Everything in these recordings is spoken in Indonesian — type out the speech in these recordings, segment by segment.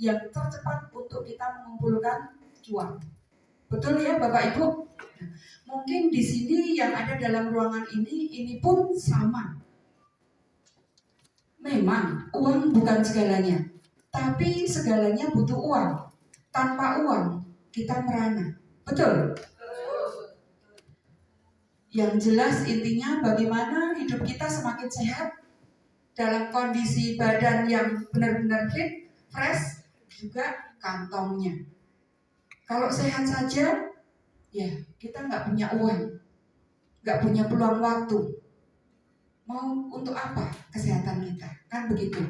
yang tercepat untuk kita mengumpulkan cuan. Betul ya Bapak Ibu? Mungkin di sini yang ada dalam ruangan ini pun sama. Memang uang bukan segalanya, tapi segalanya butuh uang. Tanpa uang kita merana. Betul? Yang jelas intinya bagaimana hidup kita semakin sehat dalam kondisi badan yang benar-benar fit, fresh, juga kantongnya. Kalau sehat saja, ya kita nggak punya uang, nggak punya peluang waktu. Mau untuk apa kesehatan kita? Kan begitu.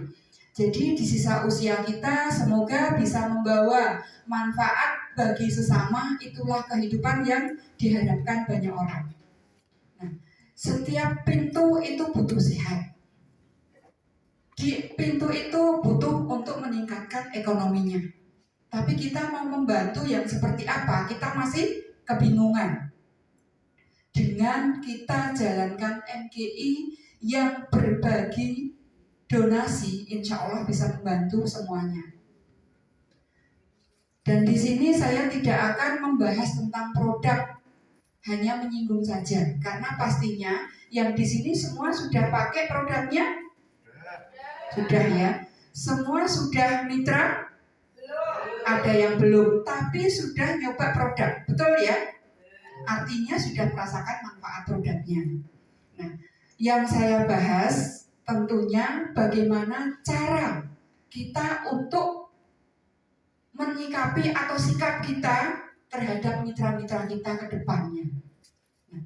Jadi di sisa usia kita semoga bisa membawa manfaat bagi sesama. Itulah kehidupan yang diharapkan banyak orang. Nah, setiap pintu itu butuh sehat. Di pintu itu butuh untuk meningkatkan ekonominya. Tapi kita mau membantu yang seperti apa? Kita masih kebingungan. Dengan kita jalankan MGI yang berbagi donasi, insya Allah bisa membantu semuanya. Dan di sini saya tidak akan membahas tentang produk, hanya menyinggung saja, karena pastinya yang di sini semua sudah pakai produknya, sudah ya. Semua sudah mitra, ada yang belum, tapi sudah nyoba produk, betul ya? Artinya sudah merasakan manfaat produknya. Nah, yang saya bahas tentunya bagaimana cara kita untuk menyikapi atau sikap kita terhadap mitra-mitra kita ke depannya. Nah,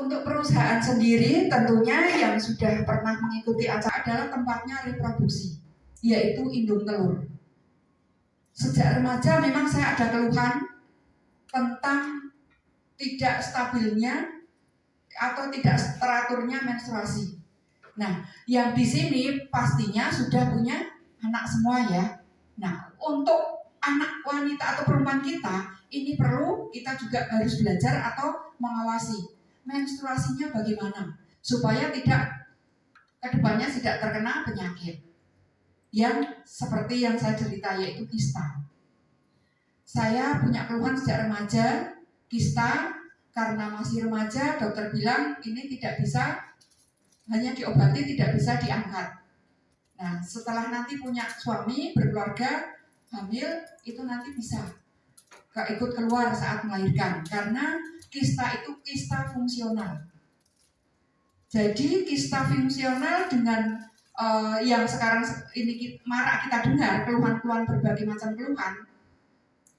untuk perusahaan sendiri tentunya yang sudah pernah mengikuti acara adalah tempatnya reproduksi, yaitu indung telur. Sejak remaja memang saya ada keluhan tentang tidak stabilnya atau tidak teraturnya menstruasi. Nah, yang di sini pastinya sudah punya anak semua ya. Nah, untuk anak wanita atau perempuan kita, ini perlu kita juga harus belajar atau mengawasi menstruasinya bagaimana supaya tidak kedepannya tidak terkena penyakit yang seperti yang saya cerita, yaitu kista. Saya punya keluhan sejak remaja, kista. Karena masih remaja, dokter bilang ini tidak bisa hanya diobati, tidak bisa diangkat. Nah, setelah nanti punya suami, berkeluarga, hamil, itu nanti bisa ikut keluar saat melahirkan. Karena kista itu kista fungsional. Jadi kista fungsional dengan yang sekarang ini marak kita dengar, keluhan-keluhan berbagai macam keluhan,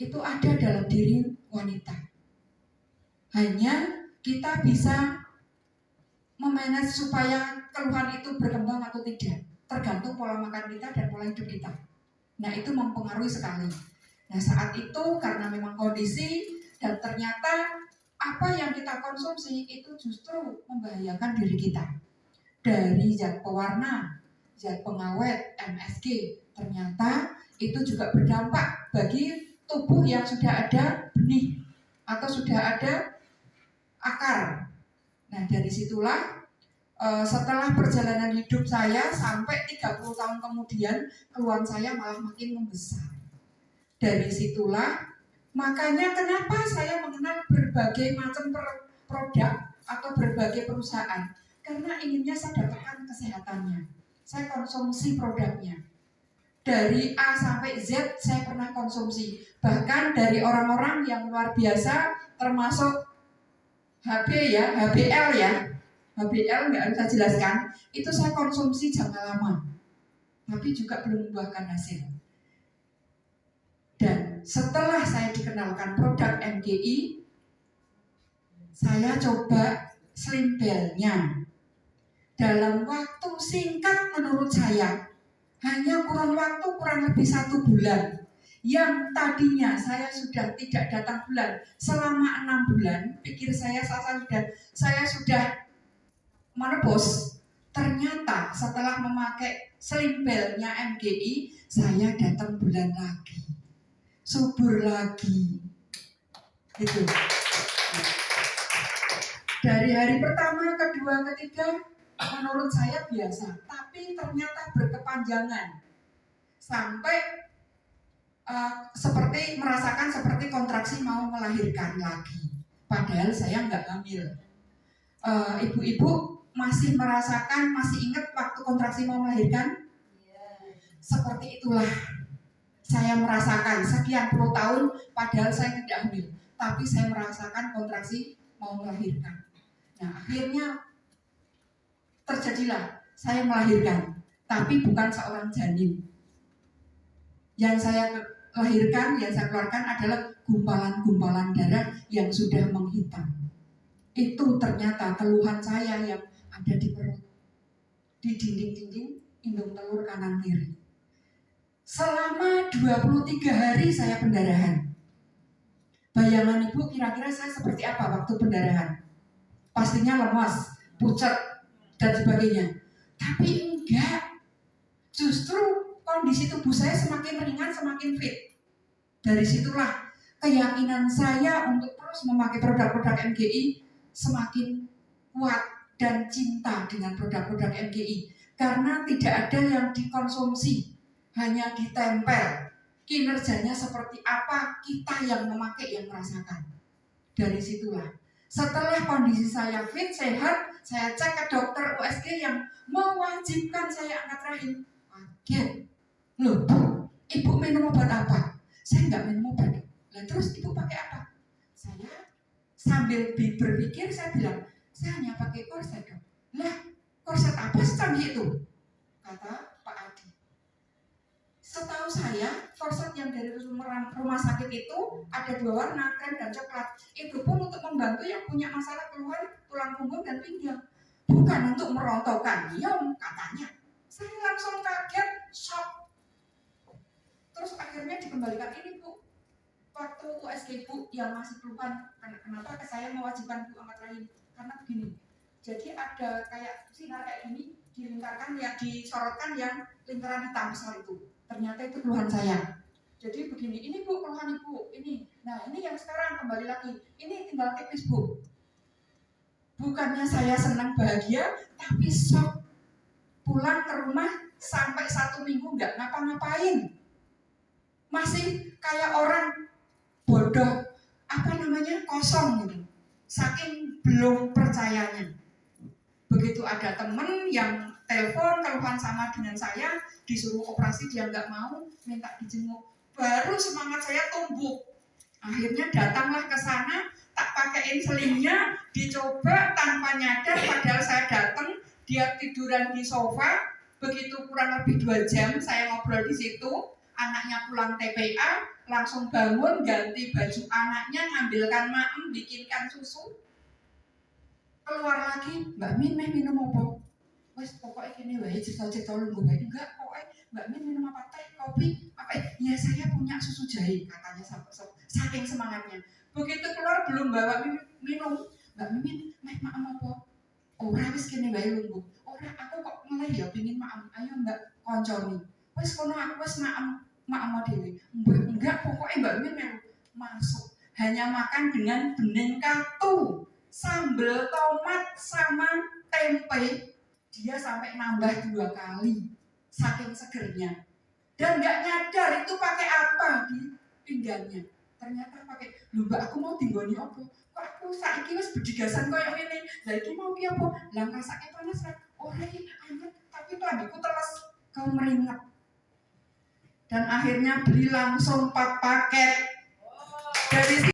itu ada dalam diri wanita. Hanya kita bisa memanage supaya keluhan itu berkembang atau tidak, tergantung pola makan kita dan pola hidup kita. Nah, itu mempengaruhi sekali. Nah, saat itu karena memang kondisi dan ternyata apa yang kita konsumsi itu justru membahayakan diri kita. Dari zat pewarna, zat pengawet, MSG, ternyata itu juga berdampak bagi tubuh yang sudah ada benih atau sudah ada akar. Nah, dari situlah setelah perjalanan hidup saya sampai 30 tahun kemudian, keluhan saya malah makin membesar. Dari situlah makanya kenapa saya mengenal berbagai macam produk atau berbagai perusahaan, karena inginnya saya dapatkan kesehatannya. Saya konsumsi produknya dari A sampai Z, saya pernah konsumsi, bahkan dari orang-orang yang luar biasa, termasuk HB ya, HBL ya, HBL nggak harus saya jelaskan, itu saya konsumsi jangka lama, tapi juga belum membuahkan hasil. Dan setelah saya dikenalkan produk MGI, saya coba Slim Bell-nya. Dalam waktu singkat menurut saya, hanya kurang lebih 1 bulan. Yang tadinya saya sudah tidak datang bulan selama 6 bulan, pikir saya sudah menebus. Ternyata setelah memakai Slim Bell-nya MGI, saya datang bulan lagi, subur lagi, gitu. Dari hari pertama, kedua, ketiga, menurut saya biasa, tapi ternyata berkepanjangan sampai seperti merasakan seperti kontraksi mau melahirkan lagi. Padahal saya nggak hamil. Ibu-ibu masih merasakan, masih ingat waktu kontraksi mau melahirkan? Seperti itulah saya merasakan sekian puluh tahun, padahal saya tidak hamil, tapi saya merasakan kontraksi mau melahirkan. Nah, akhirnya terjadilah saya melahirkan, tapi bukan seorang janin. Yang saya lahirkan, yang saya keluarkan adalah gumpalan-gumpalan darah yang sudah menghitam. Itu ternyata keluhan saya yang ada di perut, di dinding-dinding indung telur kanan kiri. Selama 23 hari saya pendarahan. Bayangan ibu kira-kira saya seperti apa waktu pendarahan? Pastinya lemas, pucat, dan sebagainya. Tapi enggak. Justru kondisi tubuh saya semakin ringan, semakin fit. Dari situlah keyakinan saya untuk terus memakai produk-produk MGI semakin kuat dan cinta dengan produk-produk MGI. Karena tidak ada yang dikonsumsi, hanya ditempel. Kinerjanya seperti apa, kita yang memakai yang merasakan. Dari situlah, setelah kondisi saya fit, sehat, saya cek ke dokter USG yang mewajibkan saya angkat rahim. Kaget, loh Bu, ibu minum obat apa? Saya nggak minum obat. Lah terus ibu pakai apa? Saya sambil berpikir, saya bilang, saya hanya pakai korset dong. Lah, korset apa secanggih itu? Kata Pak Adi. Setahu saya, korset yang dari rumah sakit itu ada 2 warna, krem dan coklat. Itu pun untuk membantu yang punya masalah keluhan tulang punggung dan pinggang, bukan untuk merontokkan nyom katanya. Saya langsung kaget, shock. Terus akhirnya dikembalikan ini Bu, waktu USG Bu yang masih keluhan, kenapa saya mewajibkan Bu angkat rahim? Karena begini, jadi ada kayak sinar kayak gini, dilingkarkan ya, disorotkan yang lingkaran hitam besar itu. Ternyata itu keluhan saya. Jadi begini, ini Bu keluhan Ibu, ini. Nah ini yang sekarang kembali lagi, ini tinggal tipis Bu. Bukannya saya senang bahagia, tapi shock. Pulang ke rumah sampai 1 minggu nggak ngapa-ngapain. Masih kayak orang bodoh, kosong gitu. Saking belum percayanya. Begitu ada temen yang telepon keluhan sama dengan saya, disuruh operasi dia nggak mau, minta dijenguk, baru semangat saya tumbuh. Akhirnya datanglah ke sana, tak pakaiin selingnya, dicoba tanpa nyadar, padahal saya datang, dia tiduran di sofa. Begitu kurang lebih 2 jam saya ngobrol di situ, anaknya pulang TPA, langsung bangun, ganti baju anaknya, ngambilkan maem, bikinkan susu. Keluar lagi, Mbak Min minum apa? Wes pokoknya gini wae, cerita-cerita lu gue enggak, pokoknya Mbak Min minum apa, teh, kopi, apa? Ya saya punya susu jahe, katanya saking semangatnya. Begitu keluar belum bawa minum, Mbak Min, maem apa? Ora wis kene wae lungguh. Ora aku kok ngelih ya pengin maem. Ayo Mbak konconi. Wis kono aku wis maem dhewe. Enggak, pokoknya Mbak Min melu masuk. Hanya makan dengan bening katu, sambal tomat sama tempe. Dia sampai nambah 2 kali saking segernya. Dan nggak nyadar itu pakai apa di pinggangnya. Ternyata pakai, lho Mbak aku mau tinggoni apa? Kok aku saiki wis bedigasan koyo ngene. Lah iki mau ki apa? Lah ngrasake panas ra? Ora iki anget, tapi klambiku teles kau meringat. Dan akhirnya beli langsung 4 paket. Dari